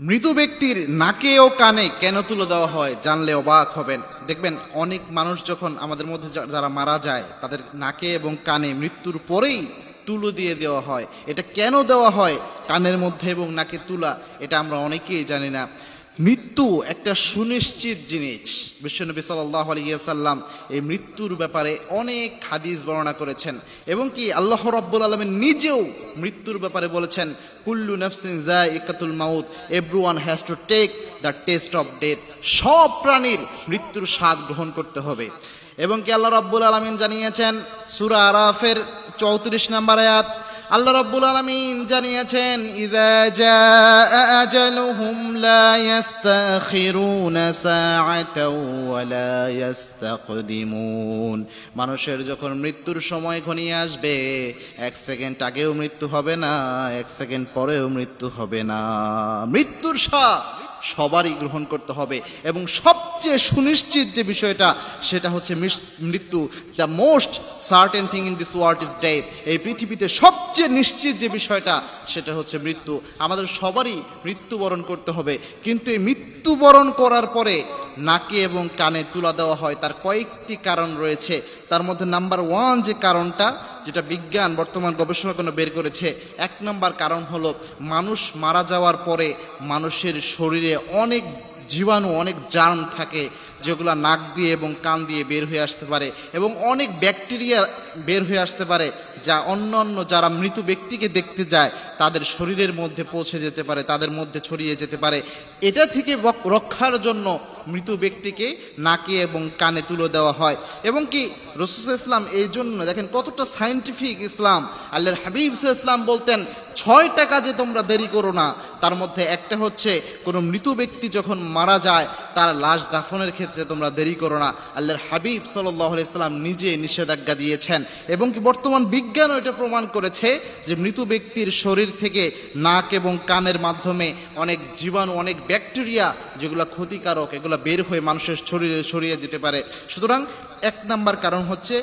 মৃত ব্যক্তির নাকে ও কানে কেন তুলে দেওয়া হয় জানলে অবাক হবেন। দেখবেন অনেক মানুষ যখন আমাদের মধ্যে যারা মারা যায় তাদের নাকে এবং কানে মৃত্যুর পরেই তুলো দিয়ে দেওয়া হয়। এটা কেন দেওয়া হয় কানের মধ্যে এবং নাকে তুলা, এটা আমরা অনেকেই জানি না। মৃত্যু একটা সুনিশ্চিত জিনিস। বিশ্বনবী সাল্লাল্লাহু আলাইহি ওয়াসাল্লাম এই মৃত্যুর ব্যাপারে অনেক হাদিস বর্ণনা করেছেন এবং কি আল্লাহ রাব্বুল আলামিন নিজেও মৃত্যুর ব্যাপারে বলেছেন, কুল্লু নাফসিন যায়িকাতুল মাউত, everyone has to take the test of death. সব প্রাণীর মৃত্যুর স্বাদ গ্রহণ করতে হবে। এবং কি আল্লাহ রাব্বুল আলামিন জানিয়েছেন সূরা আরাফের 34 নম্বর আয়াত, আল্লাহ রাব্বুল আলামিন জানিয়েছেন, ইযা জাআ আজালুহুম লা ইস্তাখিরুনা সাআতাও ওয়া লা ইস্তাকদিমুন। মানুষের যখন মৃত্যুর সময় ঘনিয়ে আসবে, এক সেকেন্ড আগেও মৃত্যু হবে না, এক সেকেন্ড পরেও মৃত্যু হবে না। মৃত্যুর স্বাদ সবারই গ্রহণ করতে হবে এবং সবচেয়ে সুনিশ্চিত যে বিষয়টা সেটা হচ্ছে মৃত্যু। The most certain thing in this world is death. এই পৃথিবীতে সবচেয়ে নিশ্চিত যে বিষয়টা সেটা হচ্ছে মৃত্যু। আমাদের সবারই মৃত্যুবরণ করতে হবে, কিন্তু এই মৃত্যুবরণ করার পরে নাকে এবং কানে তুলা দেওয়া হয়, তার কয়েকটি কারণ রয়েছে। তার মধ্যে নাম্বার 1 যে কারণটা, যেটা বিজ্ঞান বর্তমান গবেষণা করে বের করেছে, 1 নম্বর কারণ হলো মানুষ মারা যাওয়ার পরে মানুষের শরীরে অনেক জীবাণু, অনেক জার্ম থাকে যেগুলো নাক দিয়ে এবং কান দিয়ে বের হয়ে আসতে পারে এবং অনেক ব্যাকটেরিয়া বের হয়ে আসতে পারে, যা অন্য যারা মৃত ব্যক্তিকে দেখতে যায় তাদের শরীরের মধ্যে পৌঁছে যেতে পারে, তাদের মধ্যে ছড়িয়ে যেতে পারে। এটা থেকে রক্ষার জন্য মৃত ব্যক্তিকে নাকে এবং কানে তুলে দেওয়া হয়। এবং কি রাসূল সাল্লাল্লাহু আলাইহি ওয়াসাল্লাম এই জন্য দেখেন কতটা সায়েন্টিফিক ইসলাম। আল্লাহর হাবিব সাল্লাল্লাহু আলাইহি ওয়াসাল্লাম বলতেন, 6টা কাজে তোমরা দেরি করো না। তার মধ্যে একটা হচ্ছে কোনো মৃত ব্যক্তি যখন মারা যায় তার লাশ দাফনের ক্ষেত্রে তোমরা দেরি করো না। আল্লাহর হাবিব সাল্লাল্লাহু আলাইহি ওয়াসাল্লাম নিজে নিষেধাজ্ঞা দিয়েছেন এবং কি বর্তমান বিজ্ঞানও এটা প্রমাণ করেছে যে মৃত ব্যক্তির শরীর থেকে নাক এবং কানের মাধ্যমে অনেক জীবাণু, অনেক ব্যাকটেরিয়া যেগুলো ক্ষতিকারক, এগুলো বের হয়ে মানুষের শরীরে ছড়িয়ে যেতে পারে। সুতরাং 1 নম্বর কারণ হচ্ছে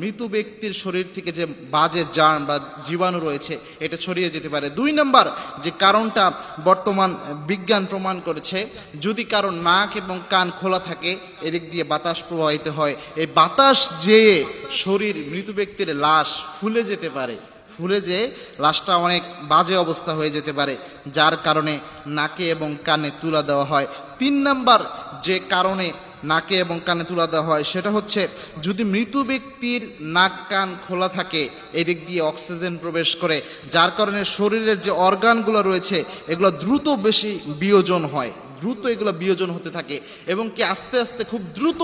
মৃত ব্যক্তির শরীর থেকে যে বাজে জার্ম বা জীবাণু রয়েছে এটা ছড়িয়ে যেতে পারে। 2 নম্বর যে কারণটা বর্তমান বিজ্ঞান প্রমাণ করেছে, যদি কারো নাক এবং কান খোলা থাকে এদিক দিয়ে বাতাস প্রবাহিত হয়, এই বাতাস যেয়ে শরীর মৃত ব্যক্তির লাশ ফুলে যেতে পারে, ফুলে যে লাশটা অনেক বাজে অবস্থা হয়ে যেতে পারে, যার কারণে নাকে এবং কানে তুলা দেওয়া হয়। 3 নম্বর যে কারণে নাকে এবং কানে তুলা দেওয়া হয় সেটা হচ্ছে, যদি মৃত ব্যক্তির নাক কান খোলা থাকে এদিক দিয়ে অক্সিজেন প্রবেশ করে, যার কারণে শরীরের যে অর্গানগুলো রয়েছে এগুলো দ্রুত বেশি বিয়োজন হয়, দ্রুত এগুলো বিয়োজন হতে থাকে এবং কি আস্তে আস্তে খুব দ্রুত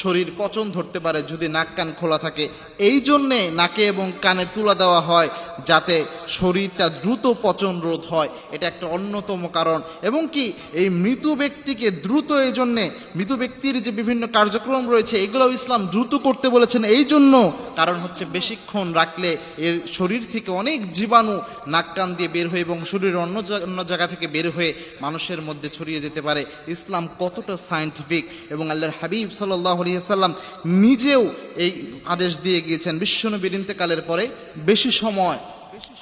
শরীর পচন ধরতে পারে যদি নাক কান খোলা থাকে। এই জন্যে নাকে এবং কানে তুলা দেওয়া হয় যাতে শরীরটা দ্রুত পচন রোধ হয়, এটা একটা অন্যতম কারণ। এবং কি এই মৃত ব্যক্তিকে দ্রুত, এই জন্যে মৃত ব্যক্তির যে বিভিন্ন কার্যক্রম রয়েছে এগুলো ইসলাম দ্রুত করতে বলেছেন, এই জন্য কারণ হচ্ছে বেশিক্ষণ রাখলে এর শরীর থেকে অনেক জীবাণু নাক কান দিয়ে বের হয়ে এবং শরীরের অন্য জায়গা থেকে বের হয়ে মানুষের মধ্যে ছড়িয়ে যেতে পারে। ইসলাম কতটা সায়েন্টিফিক এবং আল্লাহর হাবিব সাল্লাল্লাহু আলাইহি ওয়াসাল্লাম নিজেও এই আদেশ দিয়ে গিয়েছেন। বিশ্বনবীর ইন্তেকালের পরে বেশি সময়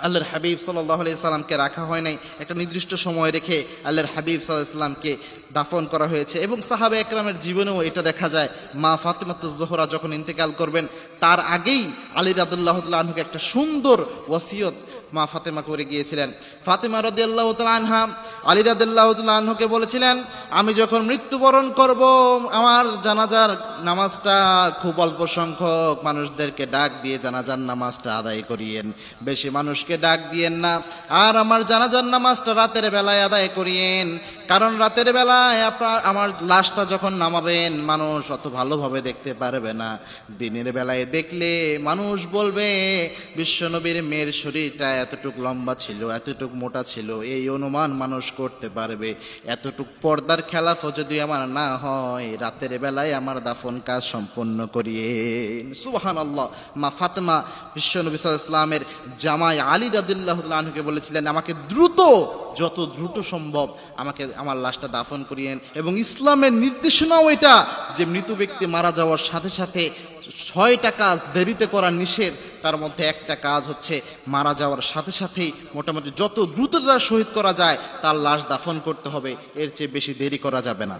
আল্লাহর হাবিব সাল্লাল্লাহু আলাইহি সাল্লামকে রাখা হয় নাই, একটা নির্দিষ্ট সময় রেখে আল্লাহর হাবিব সাল্লাল্লাহু আলাইহি সাল্লামকে দাফন করা হয়েছে। এবং সাহাবা একরামের জীবনেও এটা দেখা যায়। মা ফাতেমাতুজ জোহরা যখন ইন্তেকাল করবেন তার আগেই আলী রাদিয়াল্লাহু তাআলা আনহুকে একটা সুন্দর ওসিয়ত মা ফাতেমা করে গিয়েছিলেন। ফাতেমা রাদিয়াল্লাহু তাআলা আনহা আলী রাদিয়াল্লাহু তাআলা আনহুকে বলেছিলেন, আমি যখন মৃত্যুবরণ করব আমার জানাজার নামাজটা খুব অল্প সংখ্যক মানুষদেরকে ডাক দিয়ে জানাজার নামাজটা আদায় করিয়েন, বেশি মানুষকে ডাক দিয়েন না। আর আমার জানাজার নামাজটা রাতের বেলায় আদায় করিয়েন, কারণ রাতের বেলায় আমার লাশটা যখন নামাবেন মানুষ অত ভালোভাবে দেখতে পারবে না। দিনের বেলায় দেখলে মানুষ বলবে বিশ্বনবীর মেয়ের শরীরটা এতটুক লম্বা ছিল, এতটুক মোটা ছিল, এই অনুমান মানুষ করতে পারবে। এতটুক পর্দার খেলাফ যদি আমার না হয়, রাতের বেলায় আমার দাফন কাজ সম্পন্ন করিয়ে। সুবহানাল্লাহ। মা ফাতেমা বিশ্বনবী সাল্লাল্লাহু আলাইহি ওয়াসাল্লামের জামাই আলী রাদিয়াল্লাহু তাআলা আনহুকে বলেছিলেন, আমাকে দ্রুত, যত দ্রুত সম্ভব আমাকে আমার লাশটা দাফন করিয়েন। এবং ইসলামের নির্দেশনাও এটা যে মৃত ব্যক্তি মারা যাওয়ার সাথে সাথে 6টা কাজ দেরিতে করা নিষেধ, তার মধ্যে একটা কাজ হচ্ছে মারা যাওয়ার সাথে সাথেই মোটামুটি যত দ্রুততার সহিত করা যায় তার লাশ দাফন করতে হবে, এর চেয়ে বেশি দেরি করা যাবে না।